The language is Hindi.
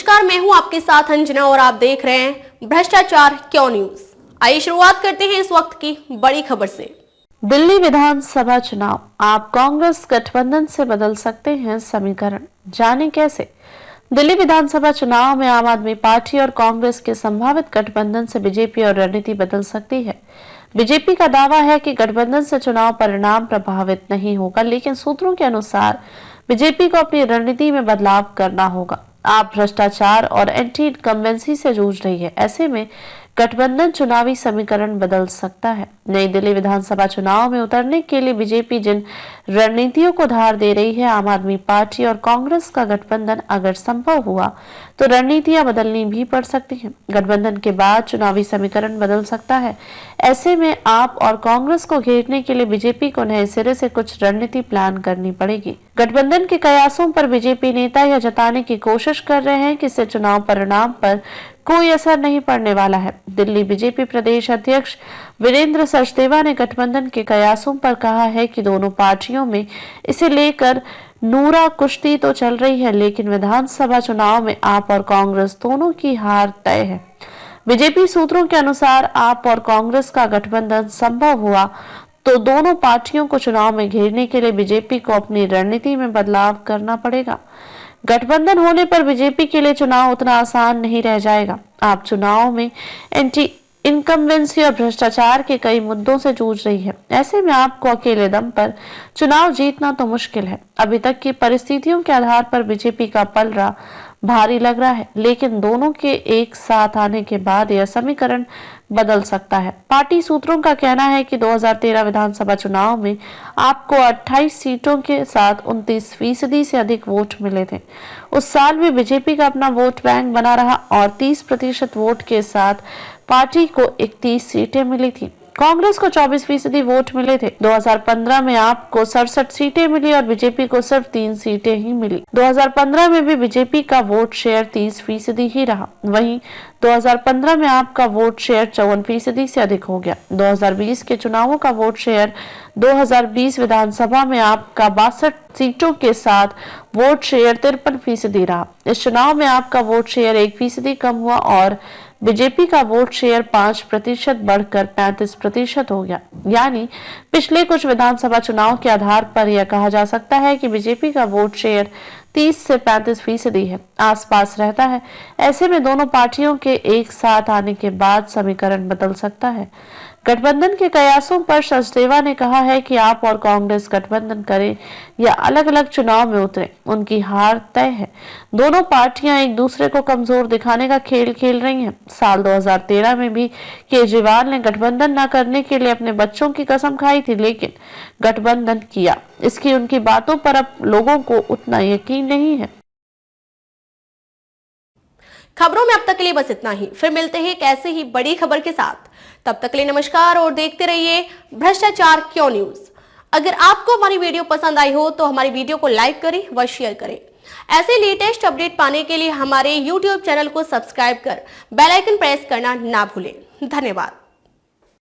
नमस्कार, मैं हूं आपके साथ अंजना और आप देख रहे हैं भ्रष्टाचार क्यों न्यूज। आइए शुरुआत करते हैं इस वक्त की बड़ी खबर से। दिल्ली विधानसभा चुनाव, आप कांग्रेस गठबंधन से बदल सकते हैं समीकरण, जाने कैसे। दिल्ली विधानसभा चुनाव में आम आदमी पार्टी और कांग्रेस के संभावित गठबंधन से बीजेपी और रणनीति बदल सकती है। बीजेपी का दावा है कि गठबंधन से चुनाव परिणाम प्रभावित नहीं होगा, लेकिन सूत्रों के अनुसार बीजेपी को अपनी रणनीति में बदलाव करना होगा। आप भ्रष्टाचार और एंटी इनकम्बेंसी से जूझ रही है, ऐसे में गठबंधन चुनावी समीकरण बदल सकता है। नई दिल्ली विधानसभा चुनाव में उतरने के लिए बीजेपी जिन रणनीतियों को धार दे रही है, आम आदमी पार्टी और कांग्रेस का गठबंधन अगर संभव हुआ तो रणनीतियां बदलनी भी पड़ सकती हैं। गठबंधन के बाद चुनावी समीकरण बदल सकता है। ऐसे में आप और कांग्रेस को घेरने के लिए बीजेपी को नए सिरे से कुछ रणनीति प्लान करनी पड़ेगी। गठबंधन के कयासों पर बीजेपी नेता यह जताने की कोशिश कर रहे हैं कि इससे चुनाव परिणाम पर कोई असर नहीं पड़ने वाला है। दिल्ली बीजेपी प्रदेश अध्यक्ष वीरेंद्र सचदेवा ने गठबंधन के कयासों पर कहा है कि दोनों पार्टियों में इसे लेकर नूरा कुश्ती तो चल रही है, लेकिन विधानसभा चुनाव में आप और कांग्रेस दोनों की हार तय है। बीजेपी सूत्रों के अनुसार आप और कांग्रेस का गठबंधन संभव हुआ तो दोनों पार्टियों को चुनाव में घेरने के लिए बीजेपी को अपनी रणनीति में बदलाव करना पड़ेगा। गठबंधन होने पर बीजेपी के लिए चुनाव उतना आसान नहीं रह जाएगा। आप चुनाव में एंटी इनकम्बेंसी और भ्रष्टाचार के कई मुद्दों से जूझ रही है। ऐसे में आपको अकेले दम पर चुनाव जीतना तो मुश्किल है। अभी तक की परिस्थितियों के आधार पर बीजेपी का पलड़ा भारी लग रहा है, लेकिन दोनों के एक साथ आने के बाद यह समीकरण बदल सकता है। पार्टी सूत्रों का कहना है कि 2013 विधानसभा चुनाव में आपको 28 सीटों के साथ 29% से अधिक वोट मिले थे। उस साल भी बीजेपी का अपना वोट बैंक बना रहा और 30% वोट के साथ पार्टी को 31 सीटें मिली थी। कांग्रेस को 24% वोट मिले थे। 2015 में आपको 67 सीटें मिली और बीजेपी को सिर्फ 3 सीटें ही मिली। 2015 में भी बीजेपी का वोट शेयर 30% ही रहा। वहीं 2015 में आपका वोट शेयर 54% से अधिक हो गया। 2020 के चुनावों का वोट शेयर 2020 विधानसभा में आपका 62 सीटों के साथ वोट शेयर 53% रहा। इस चुनाव में आपका वोट शेयर 1% कम हुआ और बीजेपी का वोट शेयर 5% बढ़कर 35% हो गया। यानी पिछले कुछ विधानसभा चुनाव के आधार पर यह कहा जा सकता है कि बीजेपी का वोट शेयर 30 से 35% है आसपास रहता है। ऐसे में दोनों पार्टियों के एक साथ आने के बाद समीकरण बदल सकता है। गठबंधन के कयासों पर सचदेवा ने कहा है कि आप और कांग्रेस गठबंधन करें या अलग अलग चुनाव में उतरे, उनकी हार तय है। दोनों पार्टियां एक दूसरे को कमजोर दिखाने का खेल खेल रही हैं। साल 2013 में भी केजरीवाल ने गठबंधन न करने के लिए अपने बच्चों की कसम खाई थी, लेकिन गठबंधन किया। इसकी उनकी बातों पर अब लोगों को उतना यकीन नहीं है। खबरों में अब तक के लिए बस इतना ही। फिर मिलते हैं एक ऐसे ही बड़ी खबर के साथ। तब तक के लिए नमस्कार और देखते रहिए भ्रष्टाचार क्यों न्यूज। अगर आपको हमारी वीडियो पसंद आई हो तो हमारी वीडियो को लाइक करें व शेयर करें। ऐसे लेटेस्ट अपडेट पाने के लिए हमारे YouTube चैनल को सब्सक्राइब कर बेल आइकन प्रेस करना ना भूलें। धन्यवाद।